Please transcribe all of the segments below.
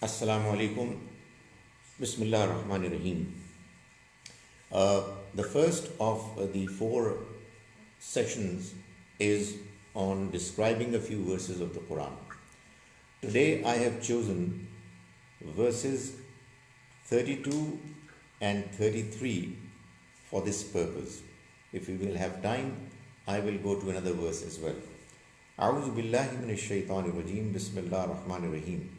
Assalamu alaikum. Bismillah ar-Rahman ar-Rahim. The first of the four sessions is on describing a few verses of the Quran. Today I have chosen verses 32 and 33 for this purpose. If we will have time, I will go to another verse as well. A'udhu billahi minash shaitanir rajim. Bismillah ar-Rahman ar-Rahim.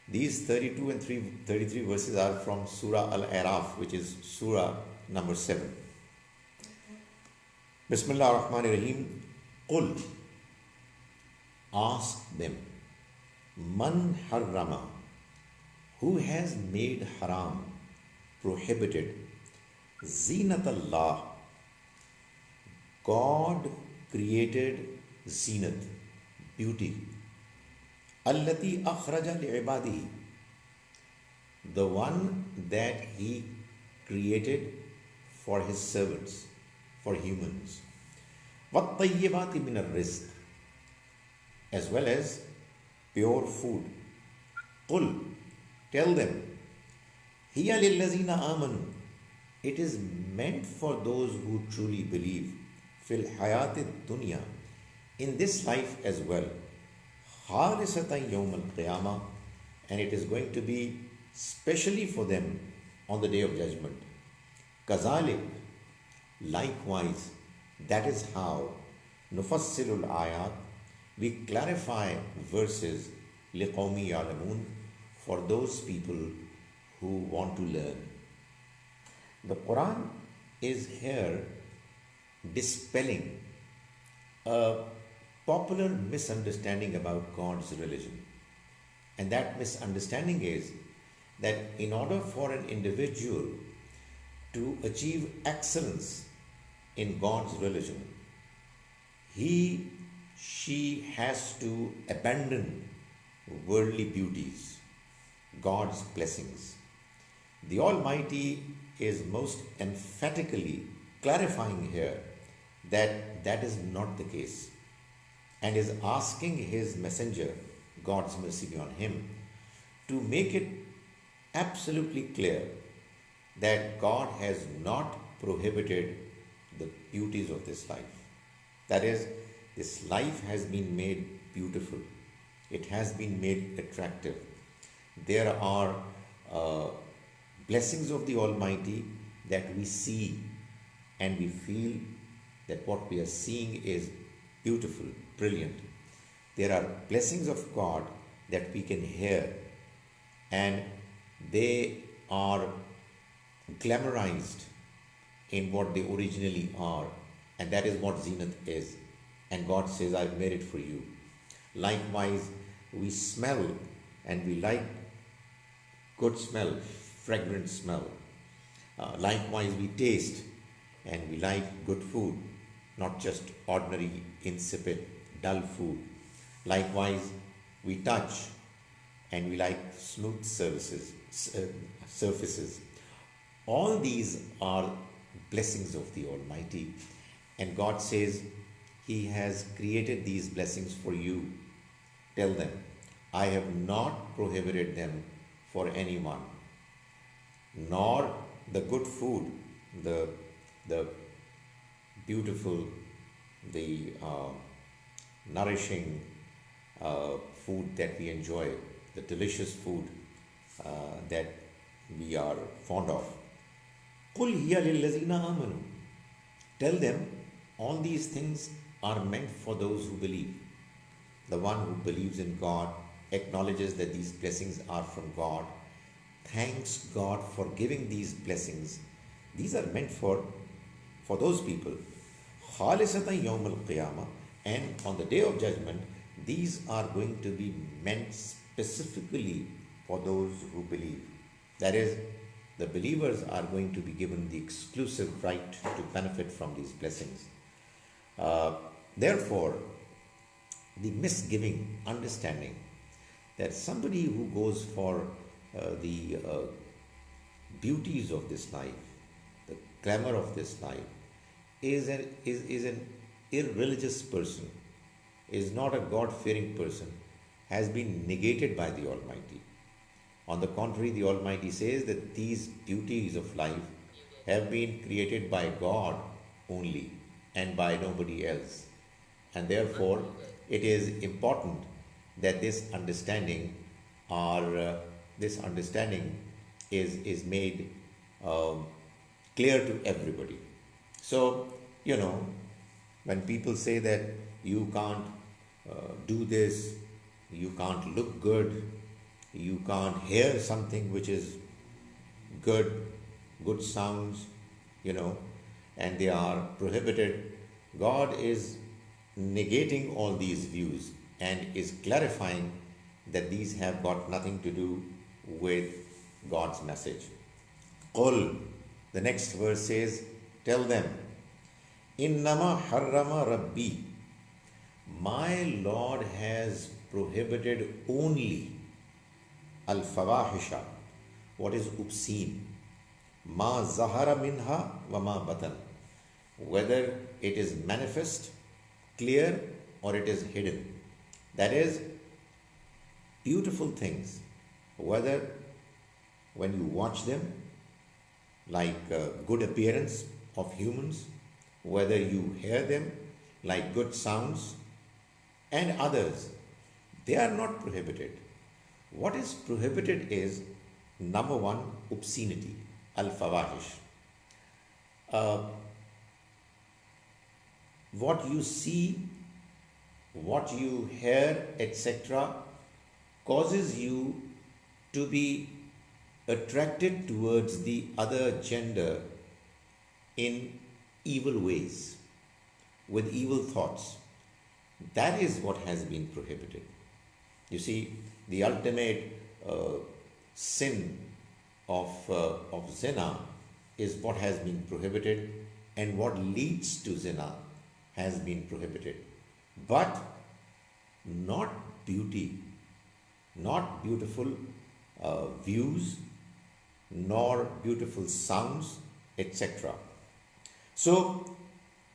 These 32 and 33 verses are from Surah Al-Araf, which is Surah number 7. Bismillah ar-Rahman ar-Rahim. Qul, ask them, Man harrama, who has made haram, prohibited, Zinat Allah, God created zinat, beauty, Allati akhraja li'ibadihi, the one that he created for his servants, for humans. وَالطَّيِّبَاتِ مِنَ الرِّزْقِ, as well as pure food. قُل, tell them, هِيَ لِلَّذِينَ آمَنُوا, it is meant for those who truly believe. فِي الْحَيَاةِ الدُّنْيَا, in this life as well. خَالِصَةً يَوْمَ الْقِيَامَةِ, and it is going to be specially for them on the day of judgment. كَذَلِكَ, likewise, that is how نُفَصِّلُ الْآيَاتِ, we clarify verses لِقَوْمِ يَعْلَمُونَ, for those people who want to learn. The Quran is here dispelling a popular misunderstanding about God's religion. And that misunderstanding is that in order for an individual to achieve excellence in God's religion, she has to abandon worldly beauties, God's blessings. The Almighty is most emphatically clarifying here that that is not the case, and is asking his messenger, God's mercy be on him, to make it absolutely clear that God has not prohibited the beauties of this life. That is, this life has been made beautiful. It has been made attractive. There are blessings of the Almighty that we see, and we feel that what we are seeing is beautiful, brilliant. There are blessings of God that we can hear, and they are glamorized in what they originally are, and that is what zenith is. And God says, I've made it for you. Likewise, we smell, and we like good smell, fragrant smell. Likewise, we taste, and we like good food, not just ordinary, insipid, dull food. Likewise, we touch, and we like smooth surfaces. All these are blessings of the Almighty, and God says He has created these blessings for you. Tell them, I have not prohibited them for anyone, nor the good food, the beautiful, the nourishing food that we enjoy, the delicious food that we are fond of. قُلْ هِيَ لِلَّذِينَ آمَنُوا, tell them, all these things are meant for those who believe. The one who believes in God, acknowledges that these blessings are from God, thanks God for giving these blessings. These are meant for those people. خَالِصَةً يَوْمَ الْقِيَامَةِ, and on the day of judgment, these are going to be meant specifically for those who believe. That is, the believers are going to be given the exclusive right to benefit from these blessings. Therefore, the misgiving understanding that somebody who goes for the beauties of this life, the glamour of this life, is an irreligious person, is not a God-fearing person, has been negated by the Almighty. On the contrary, the Almighty says that these beauties of life have been created by God only and by nobody else. And therefore, it is important that this understanding is made um, clear to everybody. So, you know, when people say that you can't do this, you can't look good, you can't hear something which is good, good sounds, you know, and they are prohibited, God is negating all these views and is clarifying that these have got nothing to do with God's message. Qul, the next verse says, tell them, Innama harrama Rabbi, my Lord has prohibited only al fawahisha, what is obscene, ma zahara minha wa ma batan, whether it is manifest, clear, or it is hidden. That is, beautiful things, whether when you watch them, like good appearance of humans, whether you hear them, like good sounds, and others, they are not prohibited. What is prohibited is, number one, obscenity, al-fawahish. What you see, what you hear, etc., causes you to be attracted towards the other gender in evil ways, with evil thoughts. That is what has been prohibited. You see, the ultimate sin of zina is what has been prohibited, and what leads to zina has been prohibited. But not beauty, not beautiful views, nor beautiful sounds, etc. So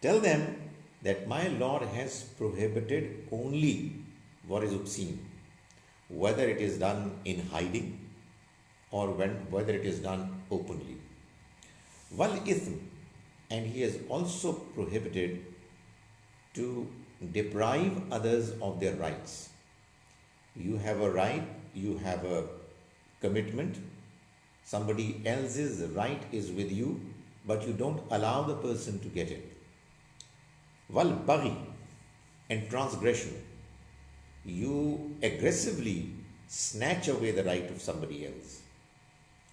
tell them that my Lord has prohibited only what is obscene, whether it is done in hiding or whether it is done openly. Wal ithm, and he has also prohibited to deprive others of their rights. You have a right, you have a commitment, somebody else's right is with you, but you don't allow the person to get it. Wal baghi, and transgression. You aggressively snatch away the right of somebody else.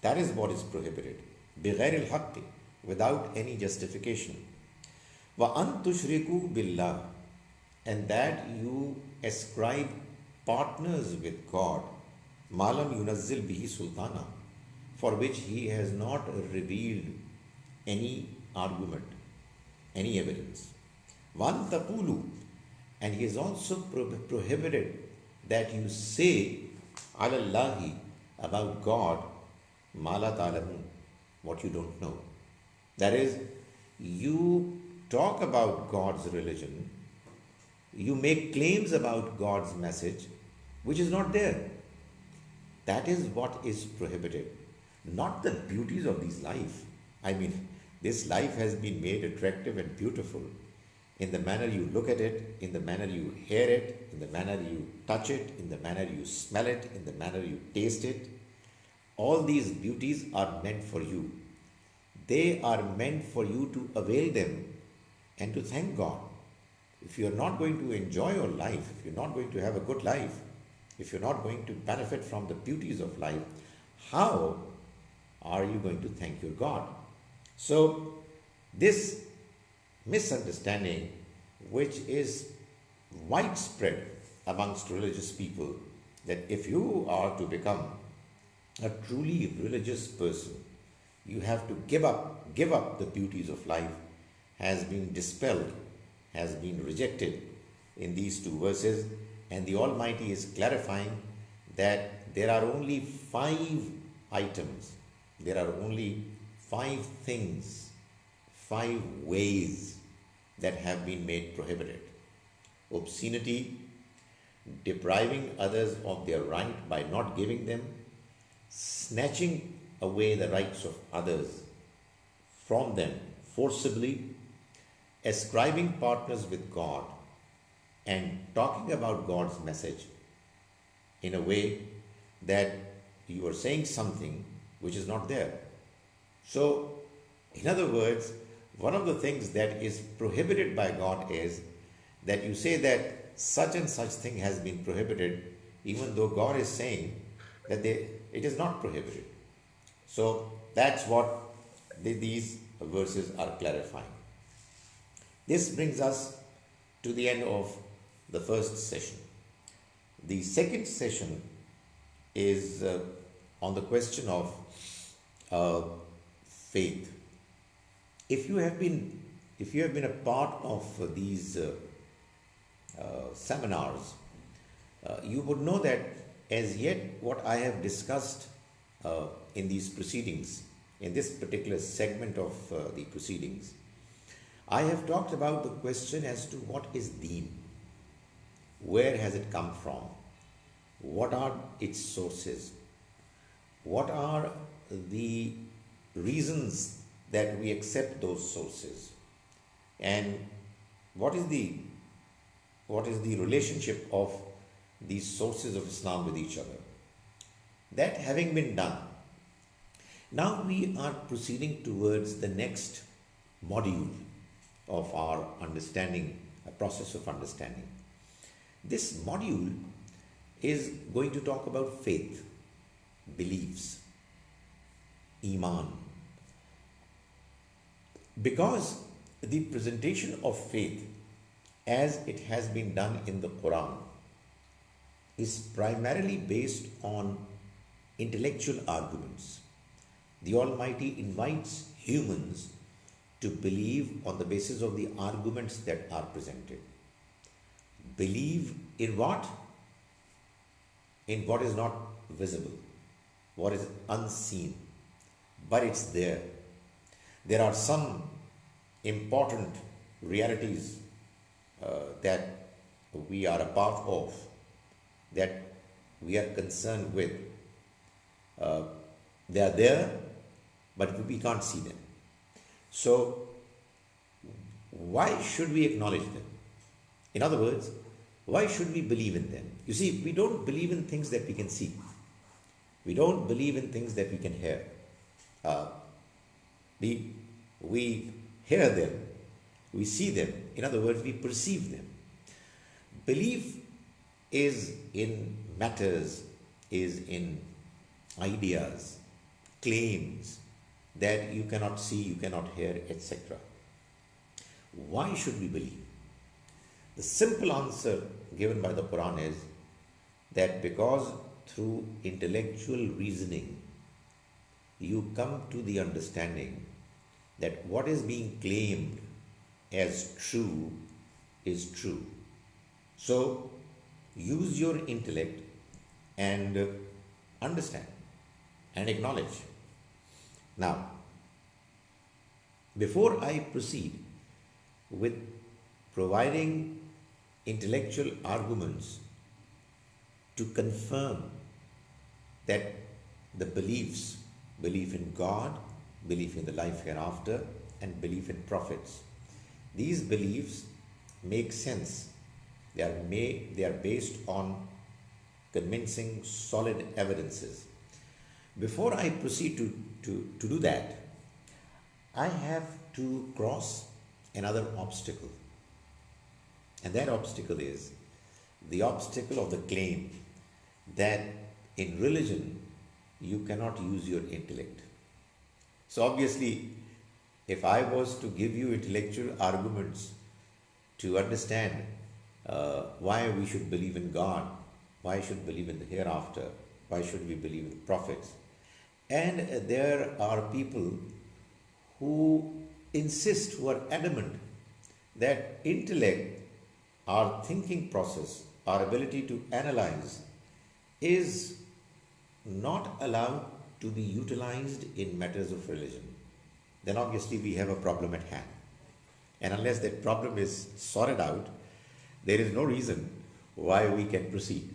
That is what is prohibited. بغير الحق, without any justification. وأن تشركوا بالله, and that you ascribe partners with God, malam yunazzil bihi sultana, for which he has not revealed any argument, any evidence. One taqulu, and he has also prohibited that you say alallahi, about God, mala ta'lamun, what you don't know. That is, you talk about God's religion, you make claims about God's message, which is not there. That is what is prohibited, not the beauties of this life. I mean, this life has been made attractive and beautiful in the manner you look at it, in the manner you hear it, in the manner you touch it, in the manner you smell it, in the manner you taste it. All these beauties are meant for you. They are meant for you to avail them and to thank God. If you are not going to enjoy your life, if you're not going to have a good life, if you're not going to benefit from the beauties of life, how are you going to thank your God? So, this misunderstanding, which is widespread amongst religious people, that if you are to become a truly religious person, you have to give up the beauties of life, has been dispelled, has been rejected in these two verses. And the Almighty is clarifying that there are only 5 items, there are only 5 things, 5 ways that have been made prohibited. Obscenity, depriving others of their right by not giving them, snatching away the rights of others from them forcibly, ascribing partners with God, and talking about God's message in a way that you are saying something which is not there. So, in other words, one of the things that is prohibited by God is that you say that such and such thing has been prohibited, even though God is saying that it is not prohibited. So, that's what these verses are clarifying. This brings us to the end of the first session. The second session is on the question of faith. If you have been a part of these seminars, you would know that as yet what I have discussed in these proceedings, in this particular segment of the proceedings, I have talked about the question as to what is Deen, where has it come from, what are its sources, what are the reasons that we accept those sources, and what is the relationship of these sources of Islam with each other. That having been done, now we are proceeding towards the next module of our understanding, a process of understanding. This module is going to talk about faith, beliefs, Iman. Because the presentation of faith as it has been done in the Quran is primarily based on intellectual arguments. The Almighty invites humans to believe on the basis of the arguments that are presented. Believe in what? In what is not visible, what is unseen, but it's there. There are some important realities that we are a part of, that we are concerned with. They are there, but we can't see them. So, why should we acknowledge them? In other words, why should we believe in them? You see, we don't believe in things that we can see. We don't believe in things that we can hear. We hear them, we see them. In other words, we perceive them. Belief is in matters, is in ideas, claims that you cannot see, you cannot hear, etc. Why should we believe? The simple answer given by the Quran is that because through intellectual reasoning you come to the understanding that what is being claimed as true is true. So use your intellect and understand and acknowledge. Now, before I proceed with providing intellectual arguments to confirm that the beliefs, belief in God, belief in the life hereafter, and belief in prophets, these beliefs make sense. They are based on convincing, solid evidences. Before I proceed to do that, I have to cross another obstacle. And that obstacle is the obstacle of the claim that in religion you cannot use your intellect. So obviously, if I was to give you intellectual arguments to understand why we should believe in God, why should we believe in the hereafter, why should we believe in prophets, and there are people who insist, who are adamant that intellect, our thinking process, our ability to analyze, is not allowed to be utilized in matters of religion, then obviously we have a problem at hand. And unless that problem is sorted out, there is no reason why we can proceed.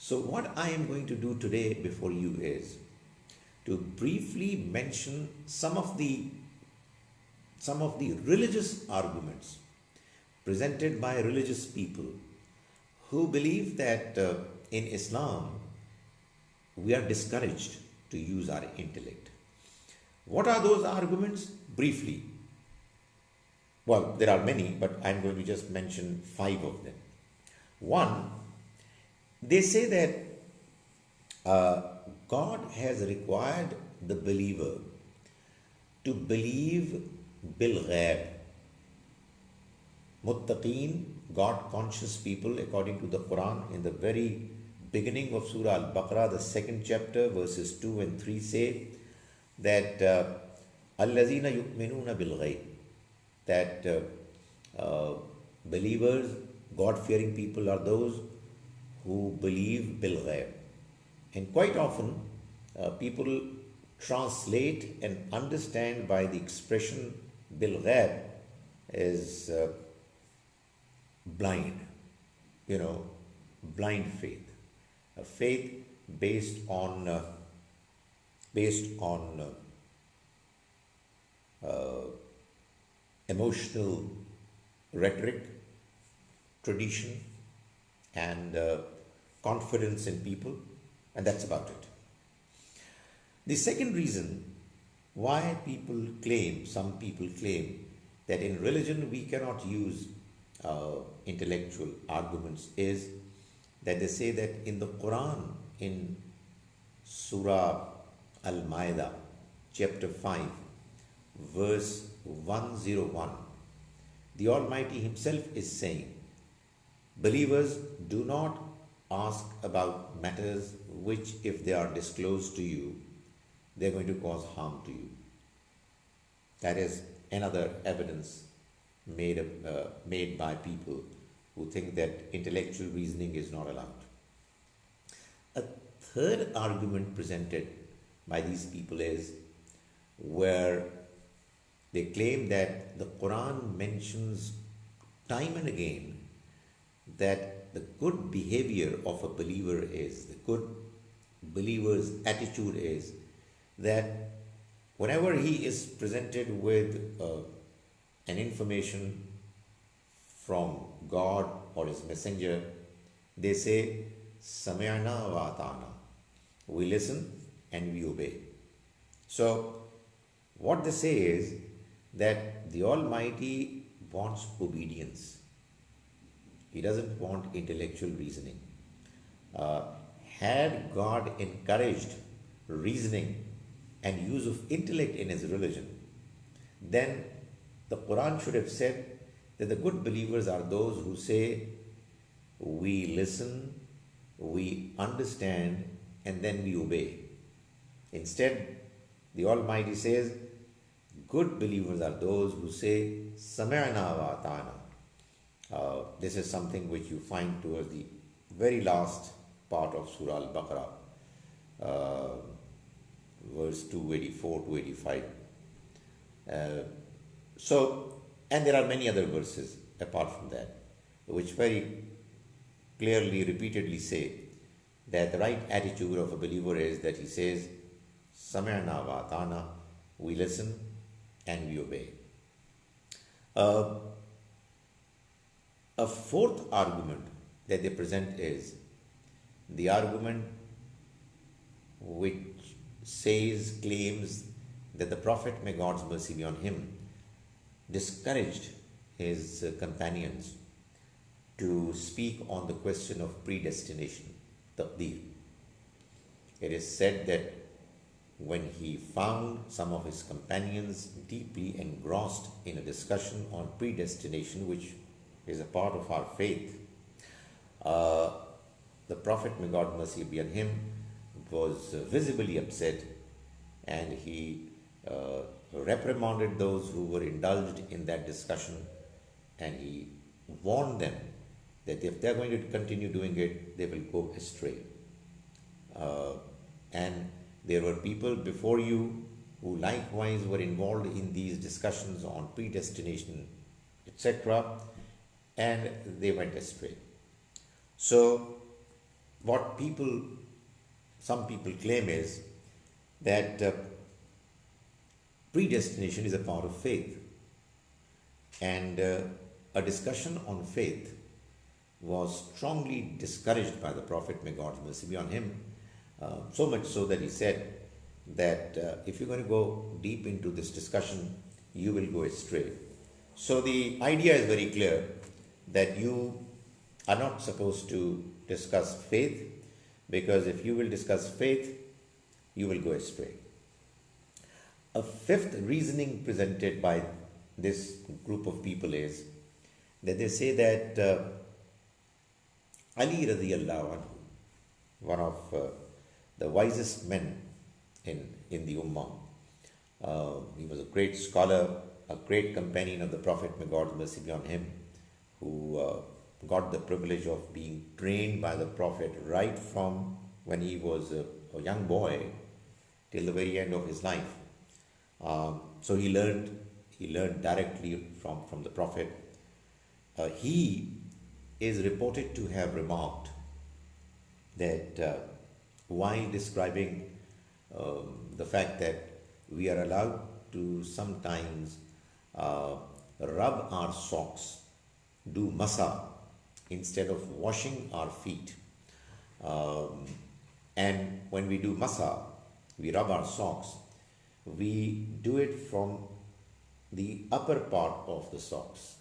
So, what I am going to do today before you is to briefly mention some of the religious arguments presented by religious people who believe that in Islam we are discouraged to use our intellect. What are those arguments? Briefly. Well, there are many, but I'm going to just mention five of them. One, they say that God has required the believer to believe bil ghaib. Muttaqeen, God conscious people, according to the Quran, in the very beginning of Surah Al Baqarah, the second chapter, verses 2 and 3 say that Allazina yu'minuna bil ghaib, that believers, God fearing people are those who believe bil ghaib. And quite often, people translate and understand by the expression bil ghaib as blind, blind faith, a faith based on emotional rhetoric, tradition, and confidence in people, and that's about it. The second reason why some people claim that in religion we cannot use intellectual arguments is that they say that in the Quran, in Surah Al-Ma'idah, chapter 5, verse 101, the Almighty Himself is saying, believers, do not ask about matters which, if they are disclosed to you, they are going to cause harm to you. That is another evidence made by people who think that intellectual reasoning is not allowed. A third argument presented by these people is where they claim that the Quran mentions time and again that the good behavior of a believer is, the good believer's attitude is that whenever he is presented with an information from God or His Messenger, they say, Sami'na wa ata'na. We listen and we obey. So, what they say is that the Almighty wants obedience. He doesn't want intellectual reasoning. Had God encouraged reasoning and use of intellect in His religion, then the Quran should have said that the good believers are those who say, we listen, we understand, and then we obey. Instead, the Almighty says, good believers are those who say, Sami'na wa ata'na. This is something which you find towards the very last part of Surah Al-Baqarah, verse 284 to 85. And there are many other verses apart from that, which very clearly, repeatedly say that the right attitude of a believer is that he says, Sami'na wa ata'na, we listen and we obey. A fourth argument that they present is the argument which claims that the Prophet, may God's mercy be on him, discouraged his companions to speak on the question of predestination, taqdeer. It is said that when he found some of his companions deeply engrossed in a discussion on predestination, which is a part of our faith, the Prophet, may God mercy be on him, was visibly upset, and he reprimanded those who were indulged in that discussion, and he warned them that if they are going to continue doing it, they will go astray. And there were people before you who likewise were involved in these discussions on predestination, etc., and they went astray. So, what some people claim is that predestination is a part of faith, and a discussion on faith was strongly discouraged by the Prophet, may God's mercy be on him, so much so that he said that if you're going to go deep into this discussion, you will go astray. So the idea is very clear that you are not supposed to discuss faith, because if you will discuss faith, you will go astray. A fifth reasoning presented by this group of people is that they say that Ali radiallahu anhu, one of the wisest men in the Ummah, he was a great scholar, a great companion of the Prophet, may God's mercy be on him, who got the privilege of being trained by the Prophet right from when he was a young boy till the very end of his life. So he learned directly from the Prophet. He is reported to have remarked that while describing the fact that we are allowed to sometimes rub our socks, do masa instead of washing our feet. And when we do masa, we rub our socks, we do it from the upper part of the socks,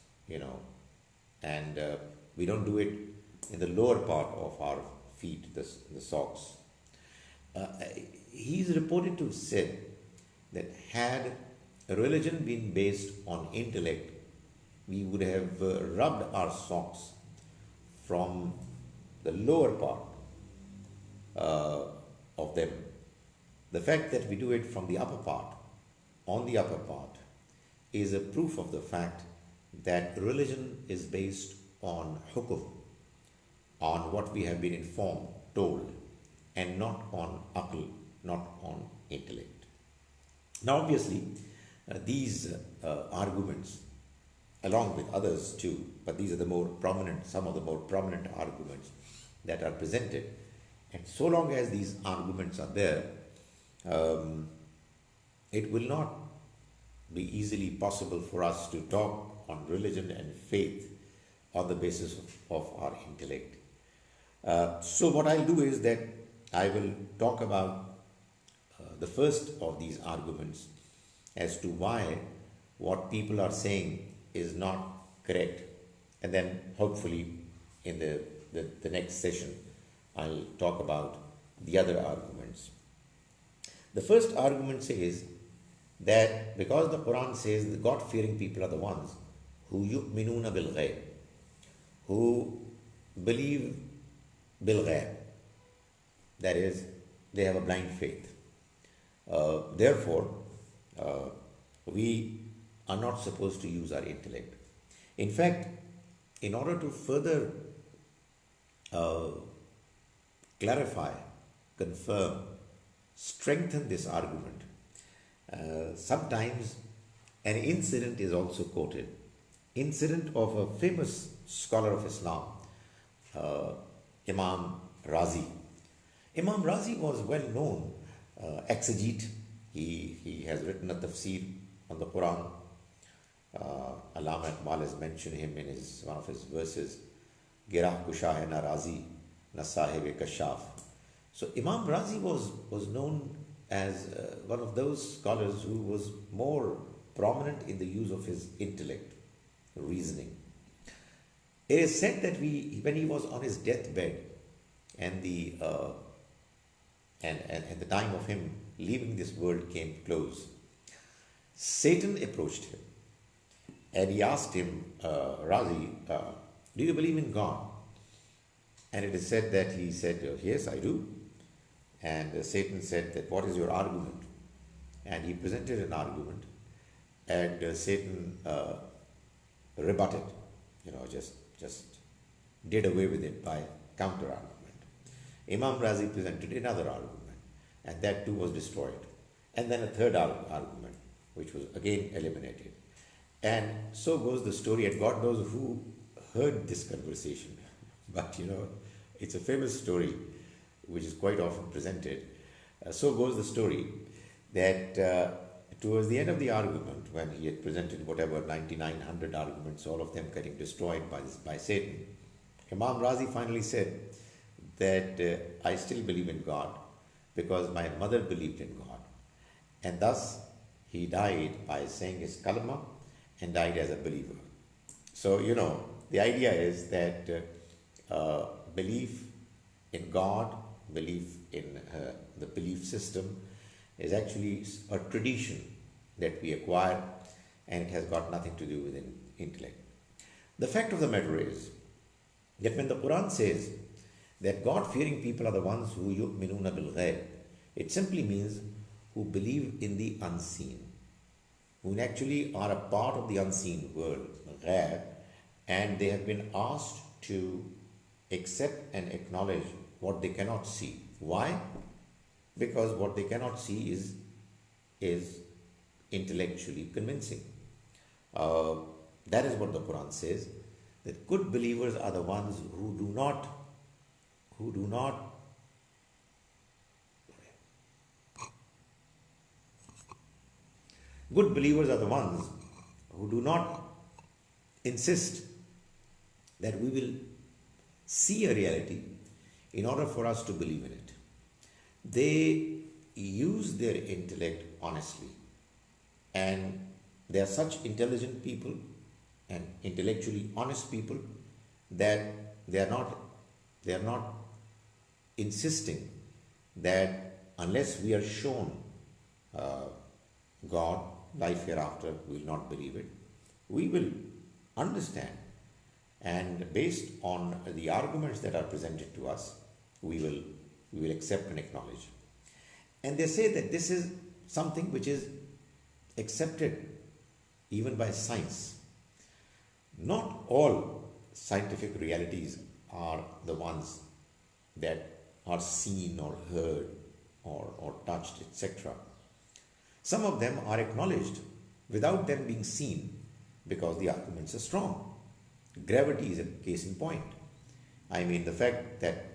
and we don't do it in the lower part of our feet, the socks. He is reported to have said that had religion been based on intellect, we would have rubbed our socks from the lower part of them. The fact that we do it from the upper part, on the upper part, is a proof of the fact that religion is based on hukum, on what we have been informed, told, and not on aql, not on intellect. Now, obviously, these arguments, along with others too, but these are some of the more prominent arguments that are presented. And so long as these arguments are there, it will not be easily possible for us to talk on religion and faith on the basis of our intellect. So what I'll do is that I will talk about the first of these arguments as to why what people are saying is not correct, and then hopefully in the next session I'll talk about the other arguments. The first argument says that because the Quran says the God-fearing people are the ones who yu'minuna bil ghayb, who believe bil ghayb, that is, they have a blind faith. Therefore, we are not supposed to use our intellect. In fact, in order to further clarify, confirm, strengthen this argument, sometimes an incident is also quoted. Incident of a famous scholar of Islam, Imam Razi. Imam Razi was well known exegete. He has written a tafsir on the Quran. Allama Iqbal has mentioned him in one of his verses, Girah Kusha hai na Razi, na sahib kashaf. So Imam Razi was known as one of those scholars who was more prominent in the use of his intellect, reasoning. It is said that when he was on his deathbed and the time of him leaving this world came close, Satan approached him and he asked him, Razi, do you believe in God? And it is said that he said, yes, I do. And Satan said that, what is your argument? And he presented an argument, and Satan rebutted, just did away with it by counter argument. Imam Razi presented another argument, and that too was destroyed. And then a third argument, which was again eliminated. And so goes the story, and God knows who heard this conversation. But It's a famous story which is quite often presented. So goes the story that towards the end of the argument, when he had presented whatever 9900 arguments, all of them getting destroyed by Satan, Imam Razi finally said that I still believe in God because my mother believed in God. And thus he died by saying his kalma and died as a believer. So, the idea is that belief in God, belief in the belief system is actually a tradition that we acquire, and it has got nothing to do with intellect. The fact of the matter is that when the Quran says that God-fearing people are the ones who yu'minuna bil ghayb, it simply means who believe in the unseen, who actually are a part of the unseen world, ghayb, and they have been asked to accept and acknowledge what they cannot see. Why? Because what they cannot see is intellectually convincing. That is what the Quran says, that good believers are the ones who do not good believers are the ones who do not insist that we will see a reality in order for us to believe in it. They use their intellect honestly, and they are such intelligent people and intellectually honest people that they are not insisting that unless we are shown God, life hereafter, we will not believe it. We will understand, and based on the arguments that are presented to us, we will accept and acknowledge. And they say that this is something which is accepted even by science. Not all scientific realities are the ones that are seen or heard or touched, etc. Some of them are acknowledged without them being seen because the arguments are strong. Gravity is a case in point. I mean, the fact that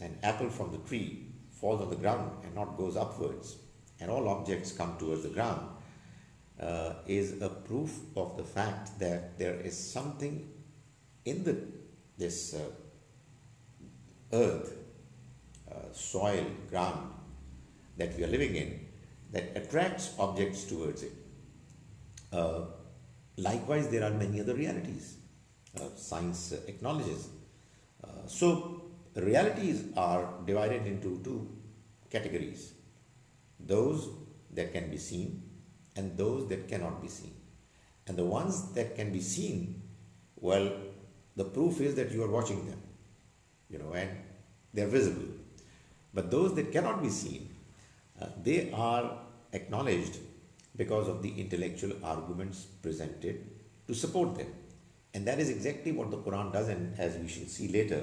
an apple from the tree falls on the ground and not goes upwards, and all objects come towards the ground, is a proof of the fact that there is something in this earth, soil, ground that we are living in that attracts objects towards it. Likewise, there are many other realities science acknowledges. So, realities are divided into two categories: those that can be seen and those that cannot be seen. And the ones that can be seen, well, the proof is that you are watching them, and they are visible. But those that cannot be seen, they are acknowledged because of the intellectual arguments presented to support them. And that is exactly what the Quran does, and as we shall see later,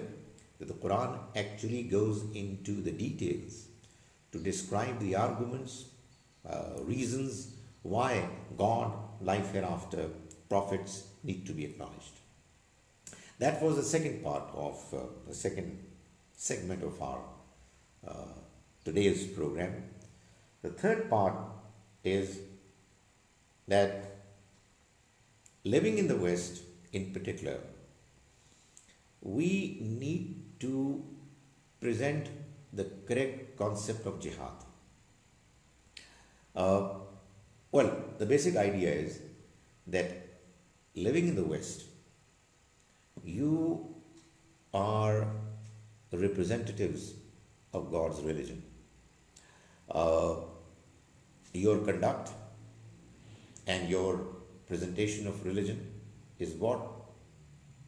that the Quran actually goes into the details to describe the arguments, reasons why God, life hereafter, prophets need to be acknowledged. That was the second part of the second segment of our today's program. The third part is that living in the West in particular, we need to present the correct concept of jihad. Well, the basic idea is that living in the West, you are representatives of God's religion. Your conduct and your presentation of religion is what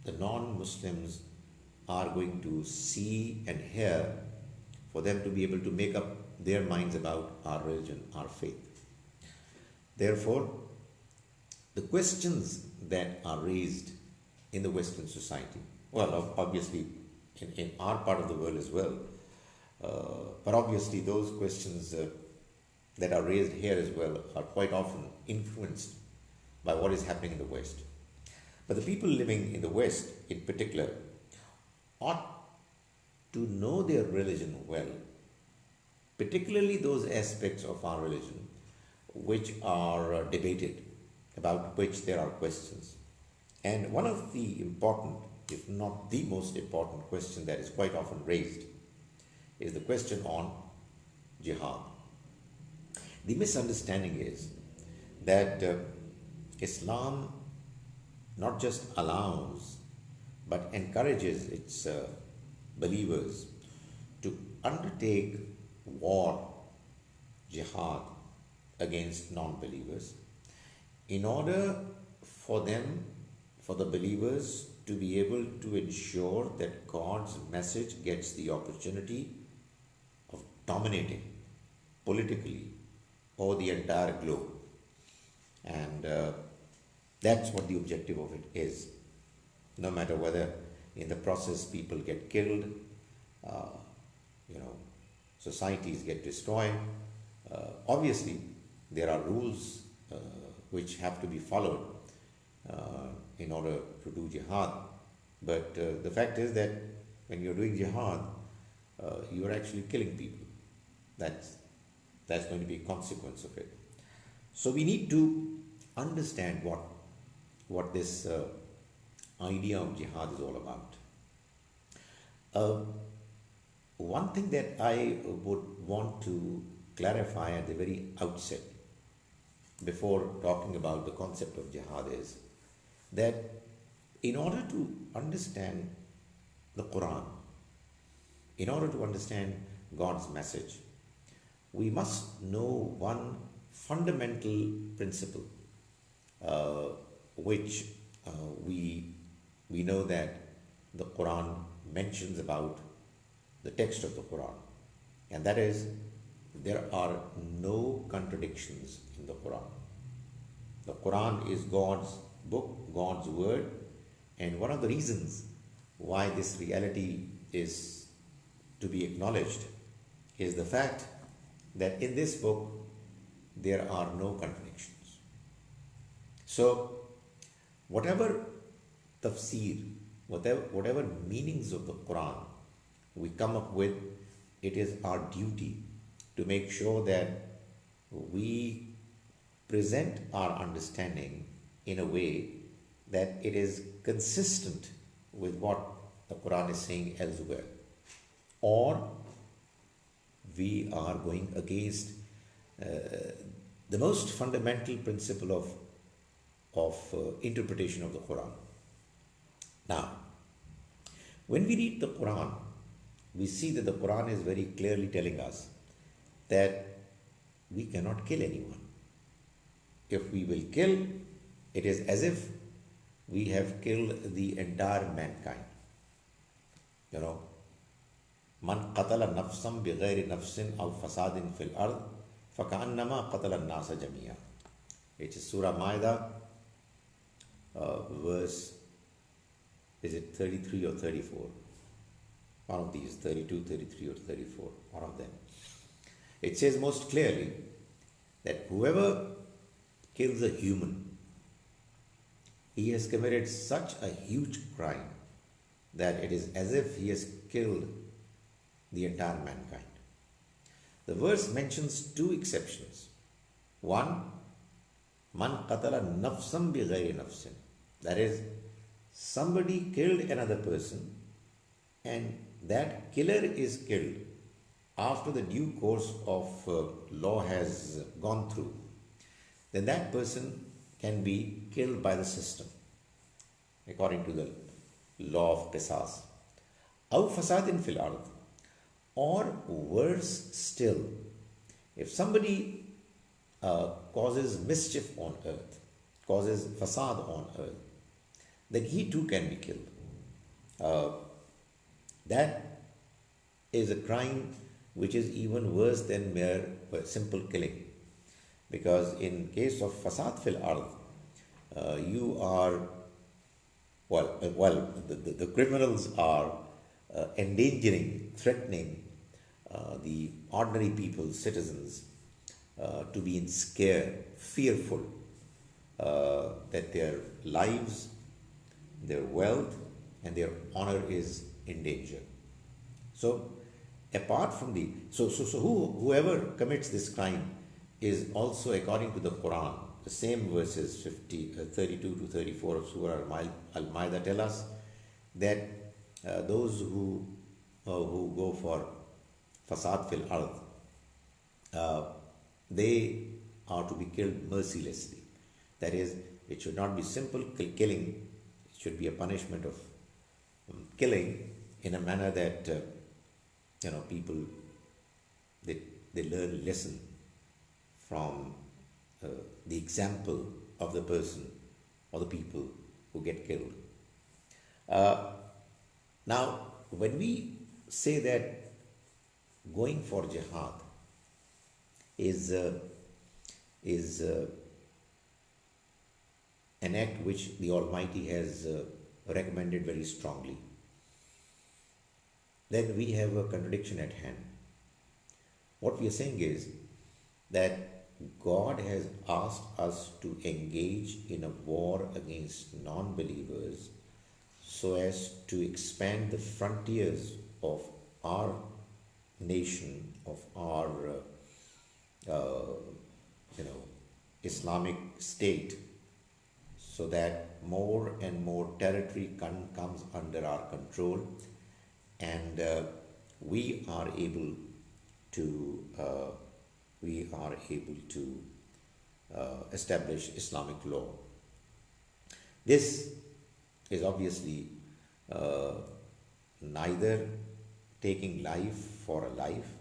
the non-Muslims are going to see and hear for them to be able to make up their minds about our religion, our faith. Therefore, the questions that are raised in the Western society, well, obviously in our part of the world as well, but obviously those questions that are raised here as well are quite often influenced by what is happening in the West. But the people living in the West in particular ought to know their religion well, particularly those aspects of our religion which are debated, about which there are questions. And one of the important, if not the most important question that is quite often raised is the question on jihad. The misunderstanding is that Islam not just allows but encourages its believers to undertake war, jihad, against non believers in order for them, for the believers, to be able to ensure that God's message gets the opportunity of dominating politically over the entire globe. And that's what the objective of it is. No matter whether in the process people get killed, uh, societies get destroyed. Obviously, there are rules which have to be followed in order to do jihad. But the fact is that when you're doing jihad, you are actually killing people. That's going to be a consequence of it. So we need to understand what this idea of jihad is all about. One thing that I would want to clarify at the very outset, before talking about the concept of jihad, is that in order to understand the Quran, in order to understand God's message, we must know one fundamental principle, which we know that the Quran mentions about the text of the Quran, and that is, there are no contradictions in the Quran. The Quran is God's book, God's word, and one of the reasons why this reality is to be acknowledged is the fact that in this book there are no contradictions. So, whatever tafsir, whatever meanings of the Quran we come up with, it is our duty to make sure that we present our understanding in a way that it is consistent with what the Quran is saying elsewhere, or we are going against the most fundamental principle of interpretation of the Quran. Now, when we read the Quran, we see that the Quran is very clearly telling us that we cannot kill anyone. If we will kill, it is as if we have killed the entire mankind. Man qatala nafsan bi ghayri nafsin aw fasadin fil ard faka'annama qatala an-nasa jami'a. It is Surah Ma'idah, verse, is it 33 or 34? One of these, 32, 33 or 34, one of them. It says most clearly that whoever kills a human, he has committed such a huge crime that it is as if he has killed the entire mankind. The verse mentions two exceptions. One, man qatala nafsan bi ghayri nafsin. That is, somebody killed another person, and that killer is killed after the due course of law has gone through. Then that person can be killed by the system according to the law of qisas. Aw fasadin fil ard. Or worse still, if somebody causes mischief on earth, causes fasad on earth, then he too can be killed. That is a crime which is even worse than mere simple killing. Because in case of fasad fil ard, you are, the criminals are endangering, threatening the ordinary people, citizens, to be in scare, fearful that their lives, their wealth, and their honor is in danger. So, apart from the whoever commits this crime is also, according to the Quran, the same verses 32 to 34 of Surah Al-Ma'idah tell us that those who go for fasad fil ard, uh, they are to be killed mercilessly. That is, it should not be simple killing; it should be a punishment of killing in a manner that people, they, they learn lesson from uh, the example of the person or the people who get killed. Uh, Now, when we say that going for jihad is an act which the Almighty has recommended very strongly, then we have a contradiction at hand. What we are saying is that God has asked us to engage in a war against non believers so as to expand the frontiers of our nation, of our uh, Islamic state, so that more and more territory comes under our control, and we are able to establish Islamic law. This is obviously uh, neither taking life for a life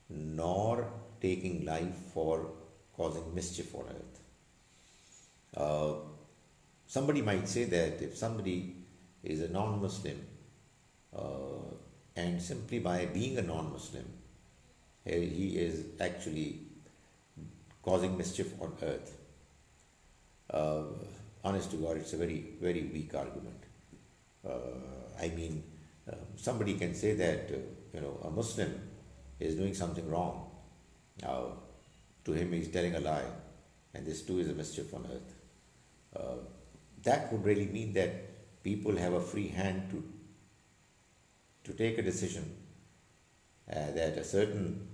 nor taking life for causing mischief on earth. Somebody might say that if somebody is a non-Muslim, and simply by being a non-Muslim, he is actually causing mischief on earth. Honest to God, it's a very, very weak argument. I mean, somebody can say that a Muslim is doing something wrong. To him, he's telling a lie, and this too is a mischief on earth. That would really mean that people have a free hand to take a decision that a certain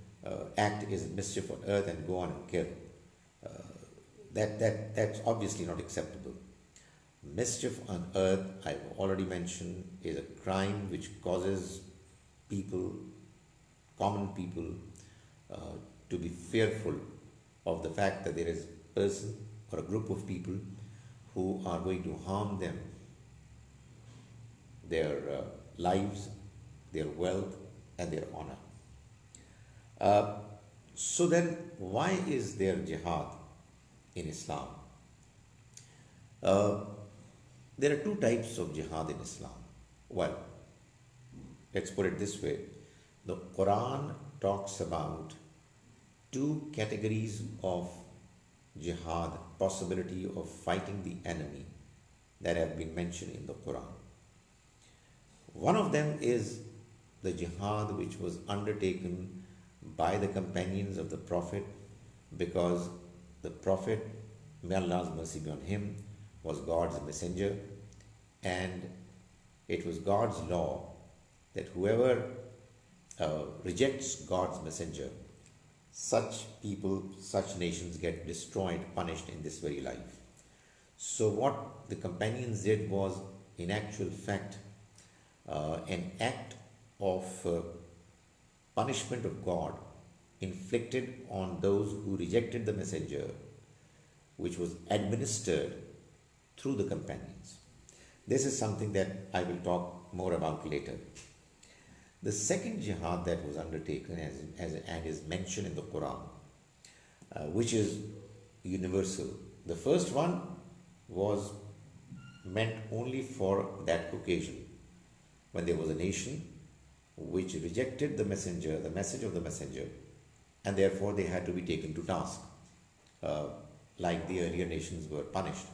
act is mischief on earth and go on and kill. That's obviously not acceptable. Mischief on earth, I've already mentioned, is a crime which causes people, common people, to be fearful of the fact that there is a person or a group of people who are going to harm them, their lives, their wealth, and their honor. So then, why is there jihad in Islam? There are two types of jihad in Islam. Well, let's put it this way. The Quran talks about two categories of jihad, possibility of fighting the enemy, that have been mentioned in the Quran. One of them is the jihad which was undertaken by the companions of the Prophet, because the Prophet, may Allah's mercy be on him, was God's messenger, and it was God's law that whoever rejects God's messenger, such people, such nations get destroyed, punished in this very life. So what the companions did was, in actual fact, an act of punishment of God inflicted on those who rejected the messenger, which was administered through the companions. This is something that I will talk more about later. The second jihad that was undertaken and is mentioned in the Quran, which is universal. The first one was meant only for that occasion, when there was a nation which rejected the messenger, the message of the messenger, and therefore they had to be taken to task, like the earlier nations were punished.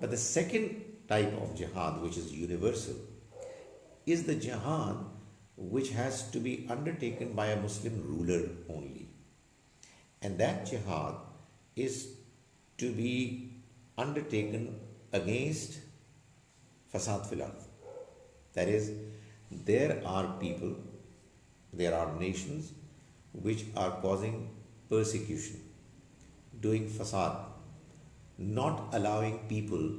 But the second type of jihad, which is universal, is the jihad which has to be undertaken by a Muslim ruler only. And that jihad is to be undertaken against fasad fil ard. That is, There are people, there are nations which are causing persecution, doing fasad, not allowing people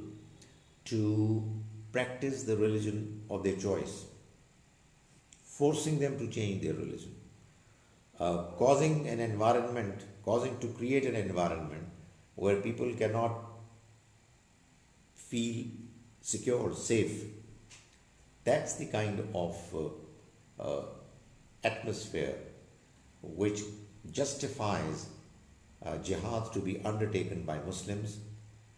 to practice the religion of their choice, forcing them to change their religion, causing to create an environment where people cannot feel secure, safe. That's the kind of atmosphere which justifies jihad to be undertaken by Muslims.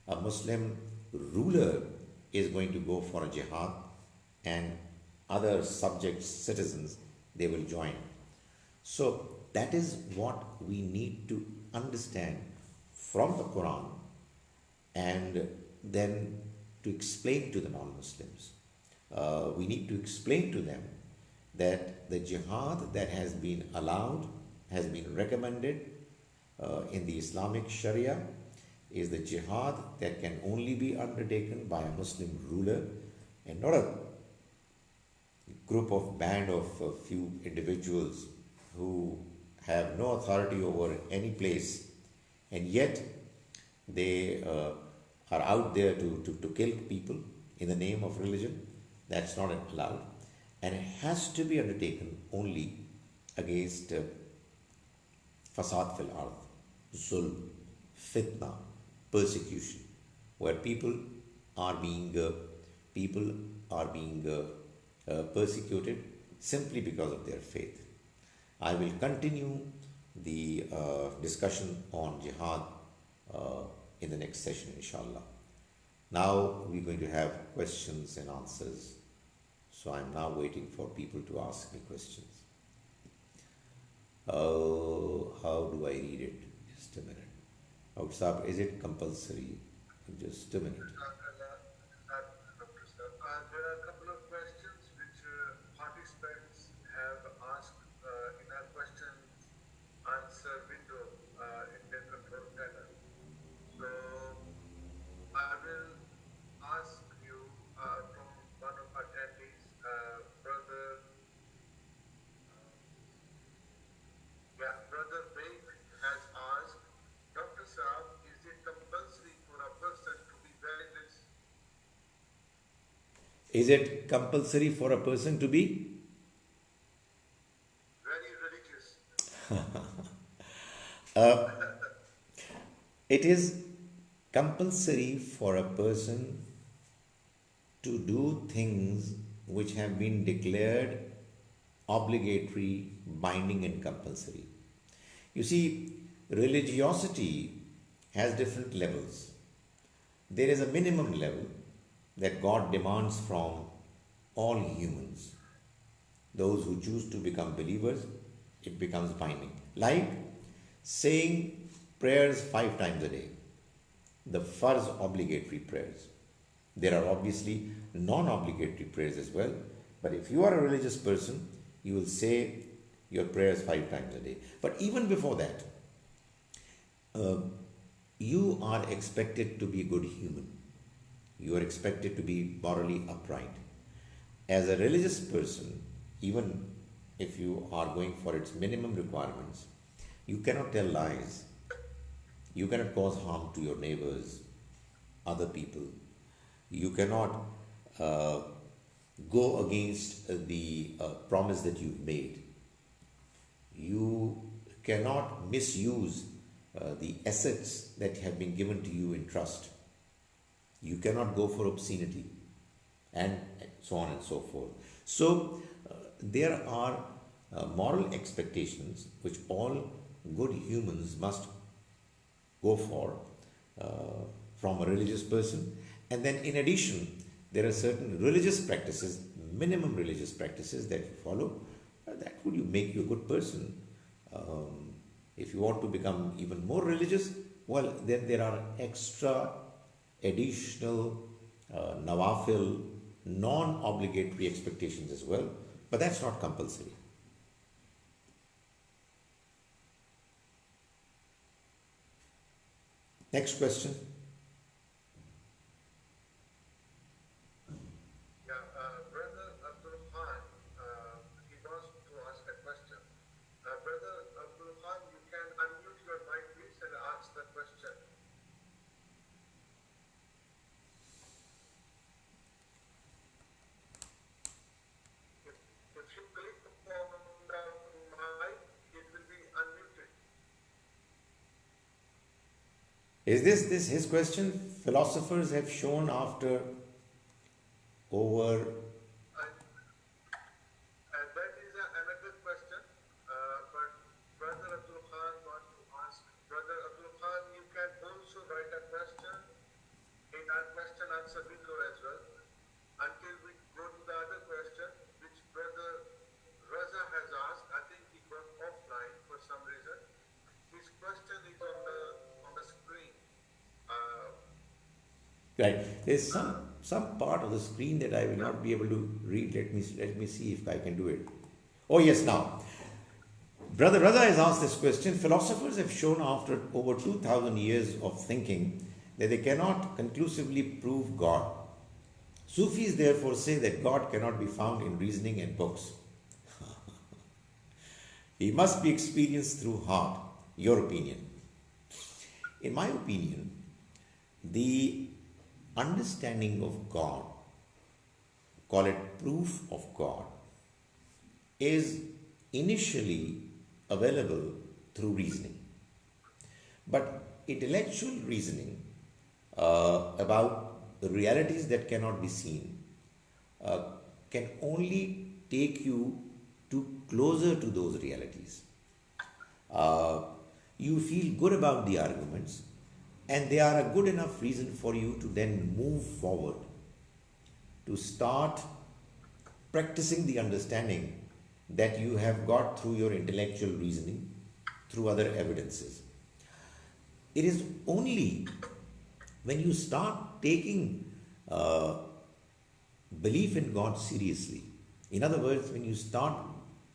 A Muslim ruler is going to go for a jihad, and other subjects, citizens, they will join. So that is what we need to understand from the Quran, and then to explain to the non-Muslims. We need to explain to them that the jihad that has been allowed, has been recommended in the Islamic Sharia, is the jihad that can only be undertaken by a Muslim ruler, and not a group of band of a few individuals who have no authority over any place, and yet they are out there to kill people in the name of religion. That's not allowed, and it has to be undertaken only against fasad fil ard, zulm, fitna, persecution, where people are being persecuted simply because of their faith. I will continue the discussion on jihad in the next session, inshallah. Now we're going to have questions and answers. So I'm now waiting for people to ask me questions. How do I read it? Just a minute. Outsab, is it compulsory? Just a minute. There are a couple of questions which participants have asked in our question answer window in their control panel. So I will ask you from one of our attendees, brother, brother Baik has asked, Dr. Saab, is it compulsory for a person to be religious? Is it compulsory for a person to be? Very religious. It is compulsory for a person to do things which have been declared obligatory, binding, and compulsory. You see, religiosity has different levels. There is a minimum level that God demands from all humans. Those who choose to become believers, it becomes binding. Like saying prayers 5 times a day, the farz obligatory prayers. There are obviously non-obligatory prayers as well, but if you are a religious person, you will say your prayers 5 times a day. But even before that, you are expected to be a good human. You are expected to be morally upright. As a religious person, even if you are going for its minimum requirements, you cannot tell lies. You cannot cause harm to your neighbors, other people. You cannot go against the promise that you've made. You cannot misuse the assets that have been given to you in trust. You cannot go for obscenity, and so on and so forth. So, there are moral expectations which all good humans must go for from a religious person. And then, in addition, there are certain religious practices, minimum religious practices that you follow. That would you make you a good person. If you want to become even more religious, well, then there are extra, additional, nawafil, non-obligatory expectations as well, but that's not compulsory. Next question. Brother Abdul Khan Is this his question? Philosophers have shown after over. That is another question. But Brother Abdul Khan want to ask. Brother Abdul Khan, you can also write a question in our question answer window as well. Until we go to the other question, which Brother Raza has asked. I think he got offline for some reason. His question is on the screen. Uh, Right. There's some part of the screen that I will not be able to read. Let me see if I can do it. Oh yes, now. Brother Raza has asked this question. Philosophers have shown after over 2000 years of thinking that they cannot conclusively prove God. Sufis therefore say that God cannot be found in reasoning and books. He must be experienced through heart. Your opinion? In my opinion, the understanding of God, call it proof of God, is initially available through reasoning. But intellectual reasoning about the realities that cannot be seen can only take you to closer to those realities. You feel good about the arguments, and they are a good enough reason for you to then move forward, to start practicing the understanding that you have got through your intellectual reasoning, through other evidences. It is only when you start taking belief in God seriously, in other words, when you start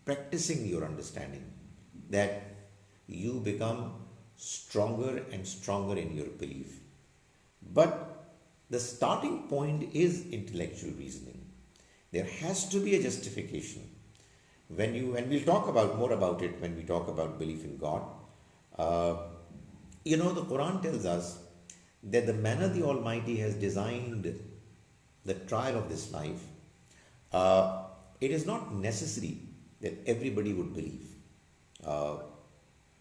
practicing your understanding, that you become stronger and stronger in your belief. But the starting point is intellectual reasoning. There has to be a justification. And we'll talk about more about it when we talk about belief in God. The Quran tells us that the manner the Almighty has designed the trial of this life, it is not necessary that everybody would believe.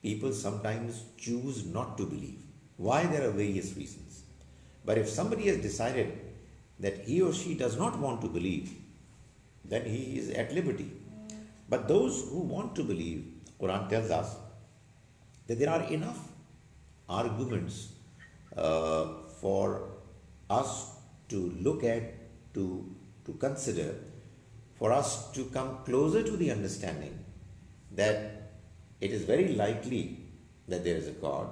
People sometimes choose not to believe. Why? There are various reasons. But if somebody has decided that he or she does not want to believe, then he is at liberty. But those who want to believe, Quran tells us that there are enough arguments for us to look at, to consider, for us to come closer to the understanding that it is very likely that there is a God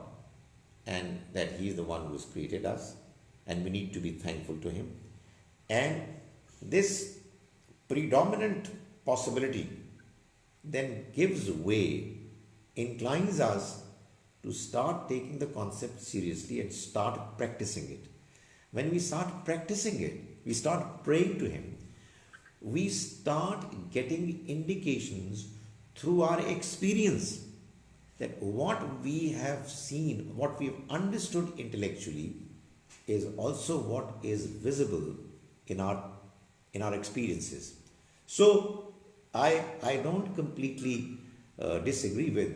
and that He is the one who has created us, and we need to be thankful to Him. And this predominant possibility then gives way, inclines us to start taking the concept seriously and start practicing it. When we start practicing it, we start praying to Him, we start getting indications through our experience that what we have seen, what we have understood intellectually is also what is visible in our experiences. So I don't completely disagree with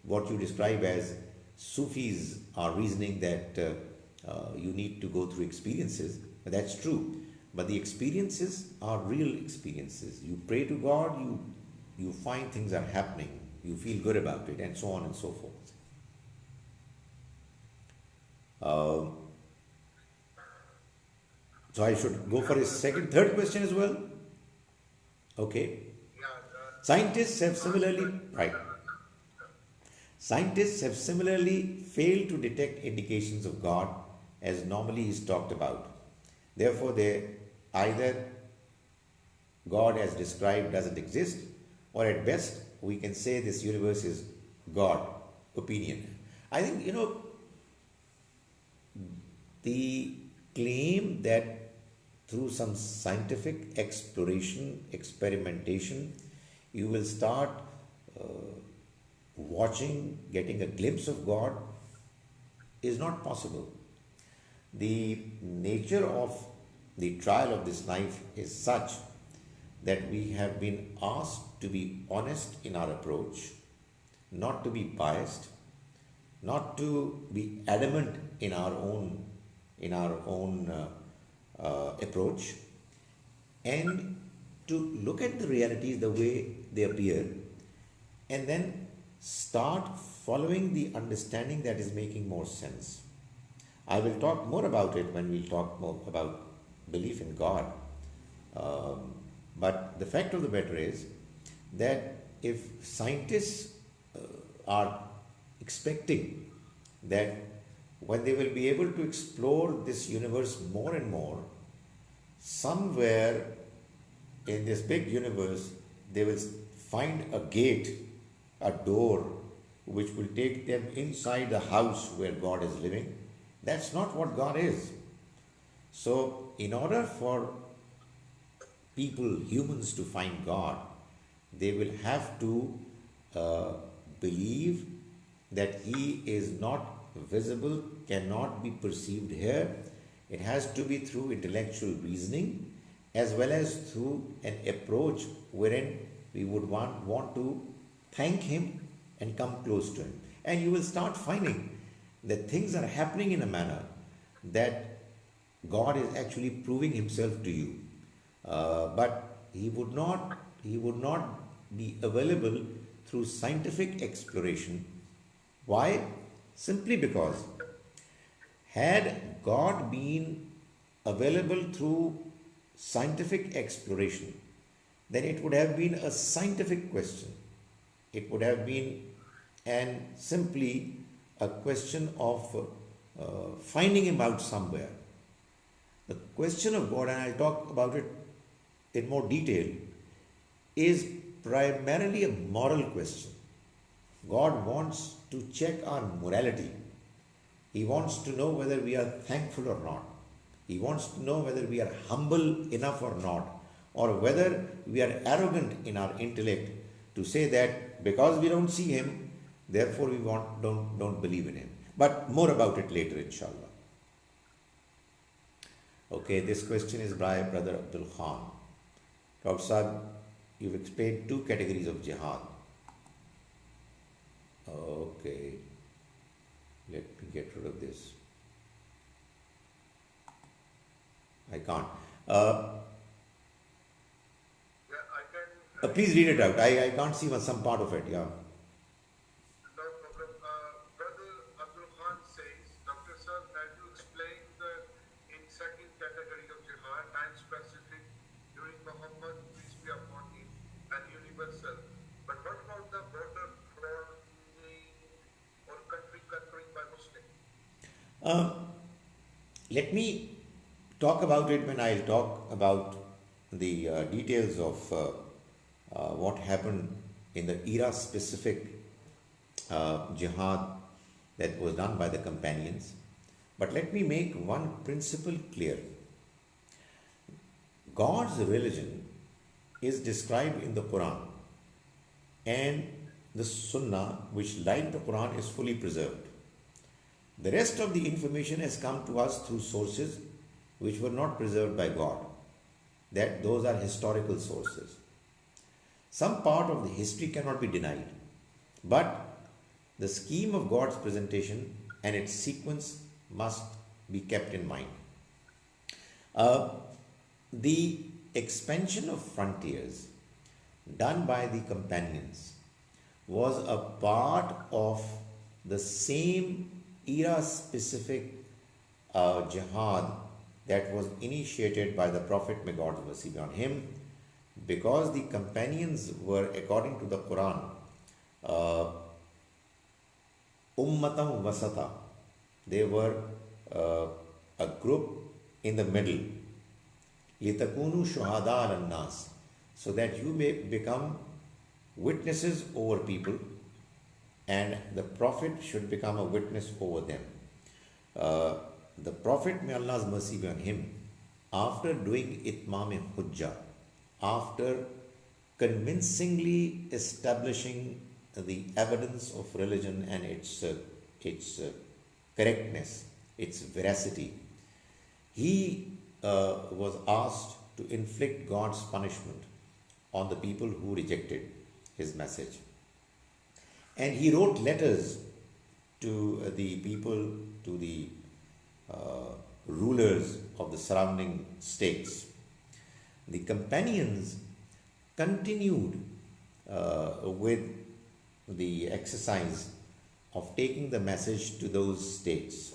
what you describe as Sufis are reasoning that you need to go through experiences. That's true. But the experiences are real experiences. You pray to God, you find things are happening, you feel good about it, and so on and so forth. So I should go for his third question as well. Okay. Scientists have similarly failed to detect indications of God as normally is talked about. Therefore, either God as described doesn't exist, or at best we can say this universe is God opinion. I think, the claim that through some scientific exploration, experimentation, you will start getting a glimpse of God is not possible. The nature of the trial of this life is such that we have been asked to be honest in our approach, not to be biased, not to be adamant in our own approach, and to look at the realities the way they appear, and then start following the understanding that is making more sense. I will talk more about it when we talk more about belief in God. Um, but the fact of the matter is that if scientists are expecting that when they will be able to explore this universe more and more, somewhere in this big universe, they will find a gate, a door, which will take them inside the house where God is living. That's not what God is. So, in order for people, humans, to find God, they will have to uh, believe that He is not visible, cannot be perceived here. It has to be through intellectual reasoning as well as through an approach wherein we would want to thank Him and come close to Him. And you will start finding that things are happening in a manner that God is actually proving Himself to you. But He would not be available through scientific exploration. Why? Simply because had God been available through scientific exploration, then it would have been a scientific question. It would have been and simply a question of finding Him out somewhere. The question of God, and I'll talk about it in more detail, is primarily a moral question. God wants to check our morality. He wants to know whether we are thankful or not. He wants to know whether we are humble enough or not, or whether we are arrogant in our intellect to say that because we don't see Him, therefore we don't believe in Him. But more about it later, inshallah. Okay, this question is by Brother Abdul Khan. Dr. Saab, you've explained two categories of jihad. Okay, let me get rid of this. I can't. Yeah, I can. Please read it out. I can't see some part of it. Yeah. No problem. Brother Abdul Khan says, Dr. Sir, can you explain the in second category of jihad, time specific during Muhammad, peace be upon him, and universal? But what about the border crossing or country conquering by Muslim? Let me talk about it when I'll talk about the details of what happened in the era specific jihad that was done by the companions. But let me make one principle clear. God's religion is described in the Quran, and the Sunnah, which, like the Quran, is fully preserved. The rest of the information has come to us through sources which were not preserved by God. Those are historical sources. Some part of the history cannot be denied, but the scheme of God's presentation and its sequence must be kept in mind. The expansion of frontiers done by the companions was a part of the same era specific jihad that was initiated by the Prophet, may God's mercy be on him, because the companions were, according to the Quran, ummatam wasata. They were a group in the middle. Litakunu shuhada al nas, so that you may become witnesses over people, and the Prophet should become a witness over them. The Prophet, may Allah's mercy be on him, after doing itmam hujjah, after convincingly establishing the evidence of religion and its correctness, its veracity, he was asked to inflict God's punishment on the people who rejected his message. And he wrote letters to the people, to the uh, rulers of the surrounding states. The companions continued with the exercise of taking the message to those states.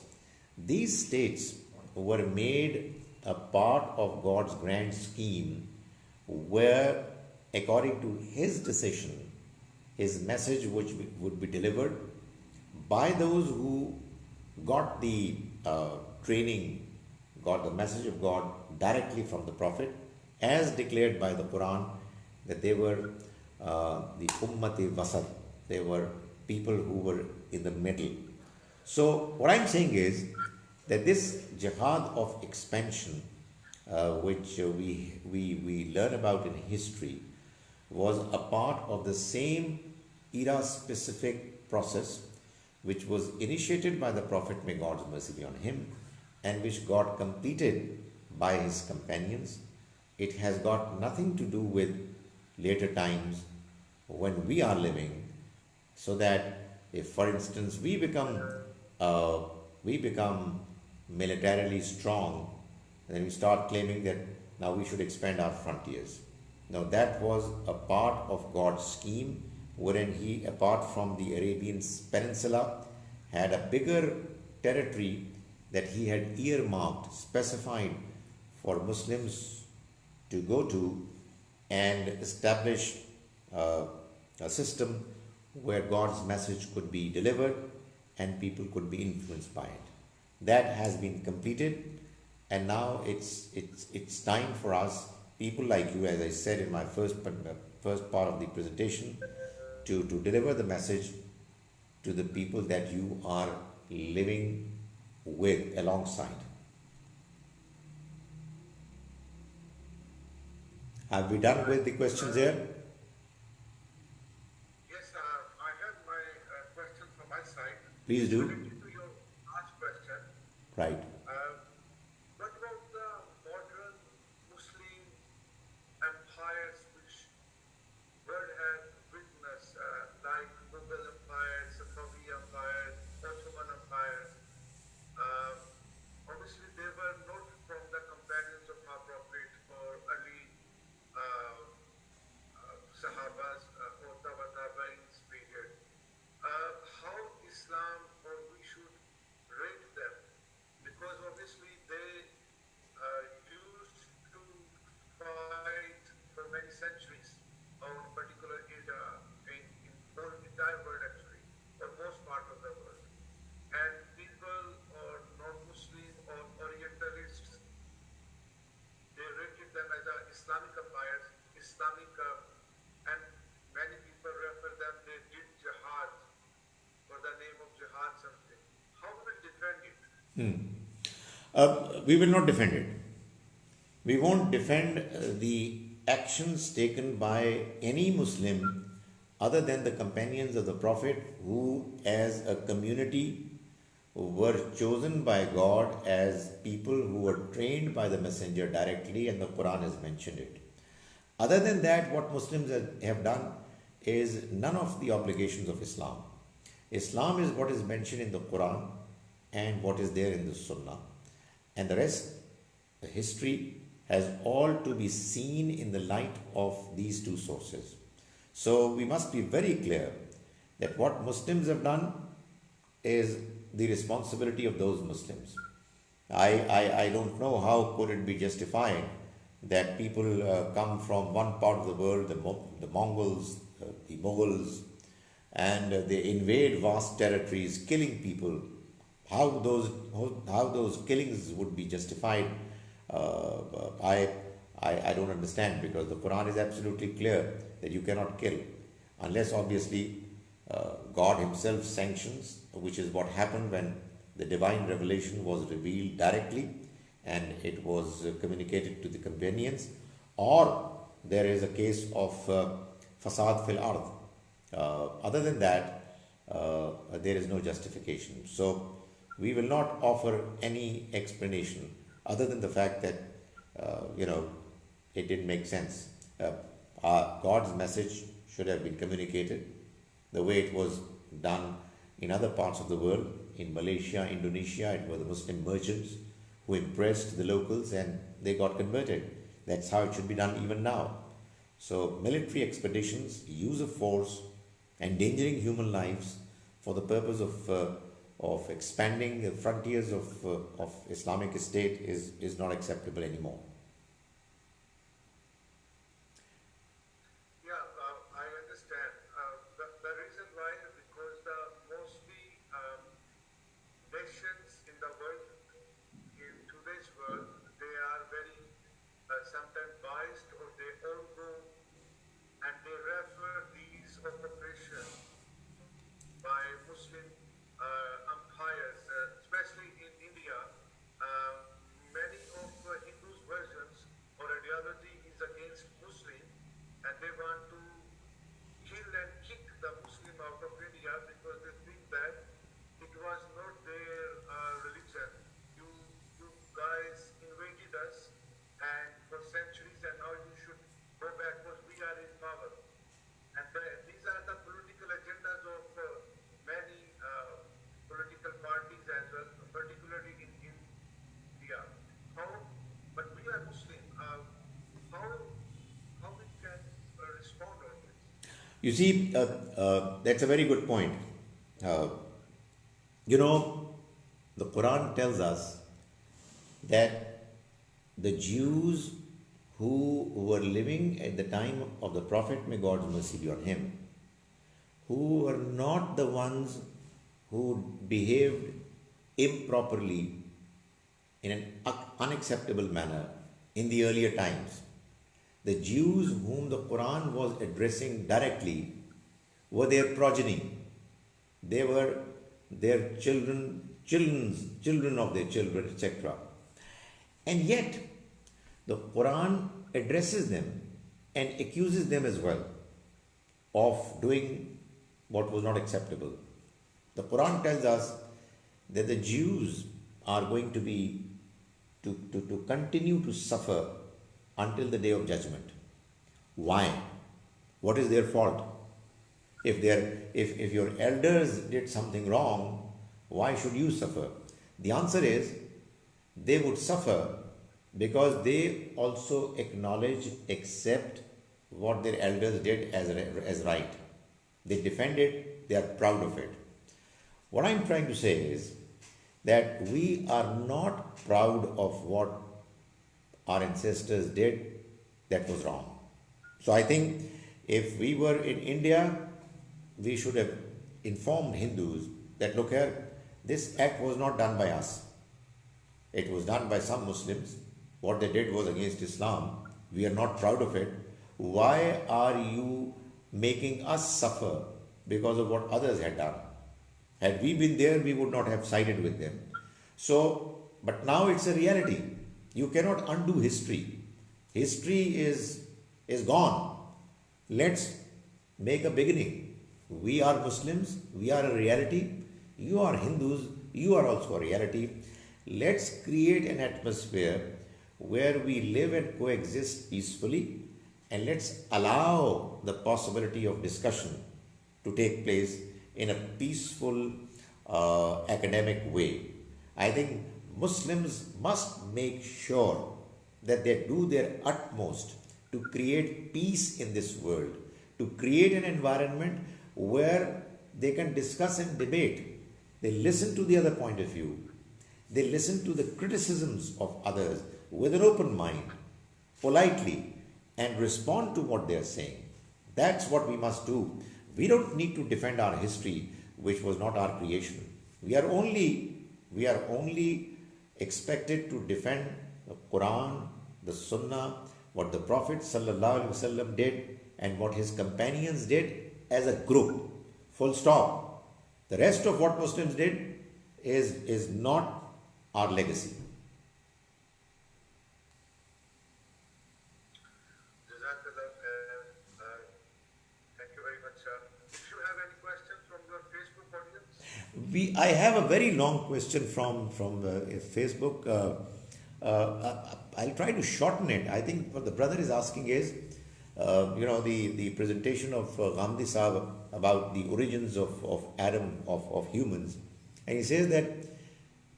These states were made a part of God's grand scheme where, according to His decision, His message would be delivered by those who got the training, got the message of God directly from the Prophet, as declared by the Quran, that they were the Ummati Wasat. They were people who were in the middle. So, what I'm saying is that this jihad of expansion, which we learn about in history, was a part of the same era specific process which was initiated by the Prophet, may God's mercy be on him, and which got completed by his companions. It has got nothing to do with later times when we are living, so that if, for instance, we become militarily strong, then we start claiming that now we should expand our frontiers. Now that was a part of God's scheme, wherein He, apart from the Arabian Peninsula, had a bigger territory that He had earmarked, specified for Muslims to go to and establish a system where God's message could be delivered and people could be influenced by it. That has been completed, and now it's time for us, people like you, as I said in my first part of the presentation, to deliver the message to the people that you are living with, alongside. Have we done with the questions here? Yes, I have my question from my side. Please do. Related to your last question, Right. what about the modern Muslim empires which world has witnessed, like Mughal Empire, Safavi Empire, Ottoman Empire? Obviously, they were not from the companions of our Prophet or early Sahabas or Taba'i's period. How Islam, or we should rate them, because obviously they used to fight for many centuries on a particular area in whole entire world actually, or most part of the world. And people or non-Muslim or Orientalists, they rated them as Islamic empires, Islamic, and many people refer them, they did jihad for the name of jihad something. How will we defend it? We will not defend it. We won't defend the actions taken by any Muslim other than the companions of the Prophet, who, as a community, were chosen by God as people who were trained by the Messenger directly, and the Quran has mentioned it. Other than that, what Muslims have done is none of the obligations of Islam. Islam is what is mentioned in the Quran and what is there in the Sunnah. And the rest, the history, has all to be seen in the light of these two sources. So we must be very clear that what Muslims have done is the responsibility of those Muslims. I don't know how could it be justified that people come from one part of the world, the Mongols, the Mughals, and they invade vast territories, killing people. How those killings would be justified, I don't understand, because the Quran is absolutely clear that you cannot kill unless obviously God Himself sanctions, which is what happened when the divine revelation was revealed directly and it was communicated to the companions, or there is a case of fasad fil ard. Other than that, there is no justification. So we will not offer any explanation other than the fact that it didn't make sense. God's message should have been communicated the way it was done in other parts of the world. In Malaysia, Indonesia, it were the Muslim merchants who impressed the locals and they got converted. That's how it should be done even now. So, military expeditions, use of force, endangering human lives for the purpose of expanding the frontiers of Islamic State is not acceptable anymore. Yeah, I understand. The reason why is because the mostly nations in the world, in today's world, they are very sometimes biased or they all go and they refer these operations by Muslim empires, especially in India. Um, Many of Hindus' versions or ideology is against Muslim, and they want to kill and kick the Muslim out of India because they think that it was not their religion. You, you guys invaded us, and for centuries, and now you should go back because we are in power. And these are the political agendas of many political parties as well, particularly in India. How, but we are Muslim. How we can respond on this? You see, that's a very good point. Uh, you know, the Quran tells us that the Jews who were living at the time of the Prophet, may God's mercy be on him, who were not the ones who behaved improperly in an unacceptable manner in the earlier times. The Jews whom the Quran was addressing directly were their progeny. They were their children of their children, etc. And yet, the Quran addresses them and accuses them as well of doing what was not acceptable. The Quran tells us that the Jews are going to be to continue to suffer until the day of judgment. Why? What is their fault? If your elders did something wrong, why should you suffer? The answer is they would suffer because they also acknowledge, accept what their elders did as right. They defend it, they are proud of it. What I'm trying to say is that we are not proud of what our ancestors did that was wrong. So I think if we were in India, we should have informed Hindus that look here, this act was not done by us. It was done by some Muslims. What they did was against Islam. We are not proud of it. Why are you making us suffer because of what others had done? Had we been there, we would not have sided with them. So, but now it's a reality. You cannot undo history. History is gone. Let's make a beginning. We are Muslims, we are a reality. You are Hindus, you are also a reality. Let's create an atmosphere where we live and coexist peacefully, and let's allow the possibility of discussion to take place in a peaceful academic way. I think Muslims must make sure that they do their utmost to create peace in this world, to create an environment where they can discuss and debate. They listen to the other point of view. They listen to the criticisms of others with an open mind, politely, and respond to what they are saying. That's what we must do. We don't need to defend our history, which was not our creation. We are only expected to defend the Quran, the Sunnah, what the Prophet ﷺ did, and what his companions did as a group. Full stop. The rest of what Muslims did is not our legacy. Jazakallah, thank you very much. If you have any questions from your Facebook audience? I have a very long question from Facebook. I'll try to shorten it. I think what the brother is asking is, the presentation of Gandhi Sahib about the origins of Adam, of humans, and he says that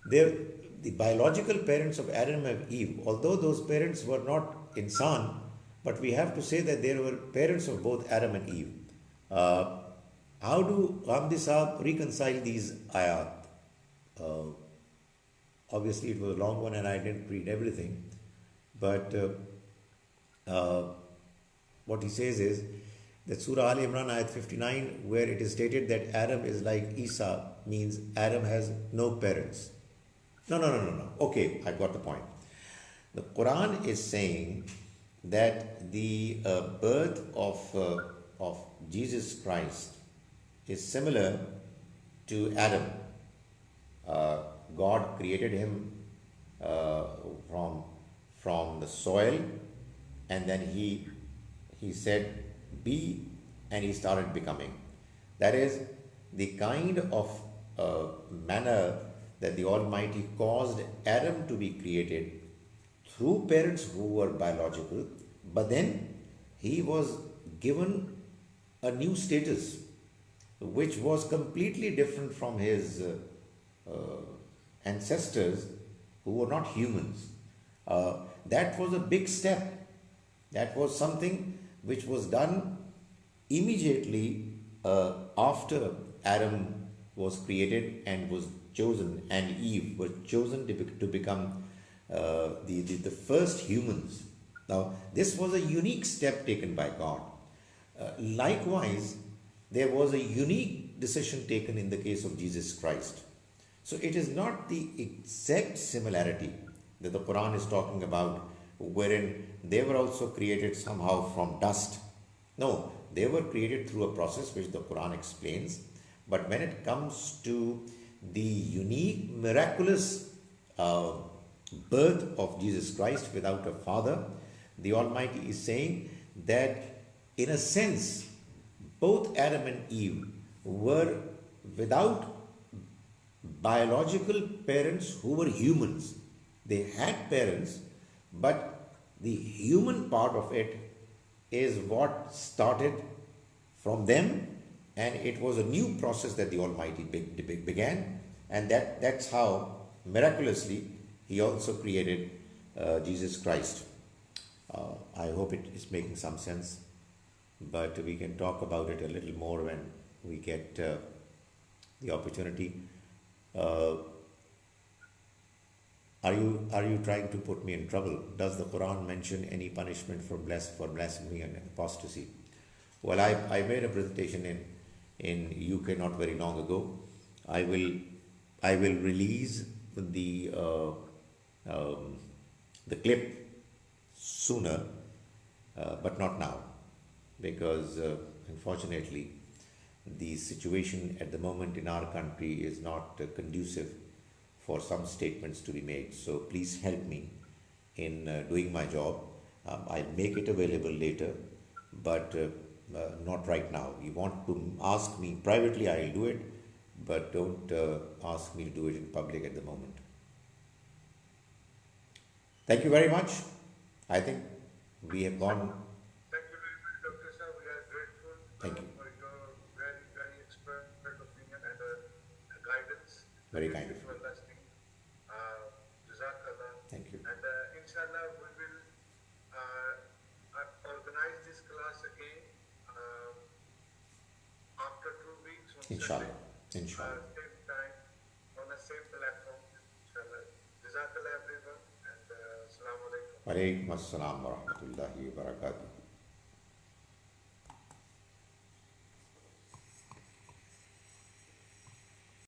they're, the biological parents of Adam and Eve, although those parents were not insan, but we have to say that they were parents of both Adam and Eve. Uh, how do Ramdi Saab reconcile these ayat? Uh, Obviously, it was a long one and I didn't read everything, but what he says is that Surah Al Imran ayat 59, where it is stated that Adam is like Isa, means Adam has no parents. No. Okay, I got the point. The Quran is saying that the birth of Jesus Christ is similar to Adam. God created him from the soil, and then he said be, and he started becoming. That is the kind of manner that the Almighty caused Adam to be created through parents who were biological, but then he was given a new status which was completely different from his ancestors who were not humans. That was a big step. That was something which was done immediately after Adam was created and was chosen, and Eve was chosen to become the first humans. Now, this was a unique step taken by God. Likewise, there was a unique decision taken in the case of Jesus Christ. So it is not the exact similarity that the Quran is talking about, wherein they were also created somehow from dust. No, they were created through a process which the Quran explains. But when it comes to the unique, miraculous birth of Jesus Christ without a father, the Almighty is saying that in a sense, both Adam and Eve were without biological parents who were humans. They had parents, but the human part of it is what started from them, and it was a new process that the Almighty began, and that's how miraculously He also created Jesus Christ. I hope it is making some sense, but we can talk about it a little more when we get the opportunity. Are you trying to put me in trouble? Does the Quran mention any punishment for blasphemy and apostasy? Well, I made a presentation in UK not very long ago. I will release the clip sooner, but not now, because unfortunately the situation at the moment in our country is not conducive for some statements to be made. So please help me in doing my job. I'll make it available later, but not right now. You want to ask me privately, I'll do it, but don't ask me to do it in public at the moment. Thank you very much. I think we have gone. Thank you very much, Dr. Shah. We are grateful Thank you. for your very, very expert opinion and guidance. Very kind of you. For listening. Jazakallah. Thank you. And inshallah, we will organize this class again after 2 weeks. On Inshallah. Sunday, Inshallah. same time, on the same platform. Inshallah. Jazakallah, everyone. And Assalamu alaikum. Wa alaikum assalam wa rahmatullahi wa barakatuh.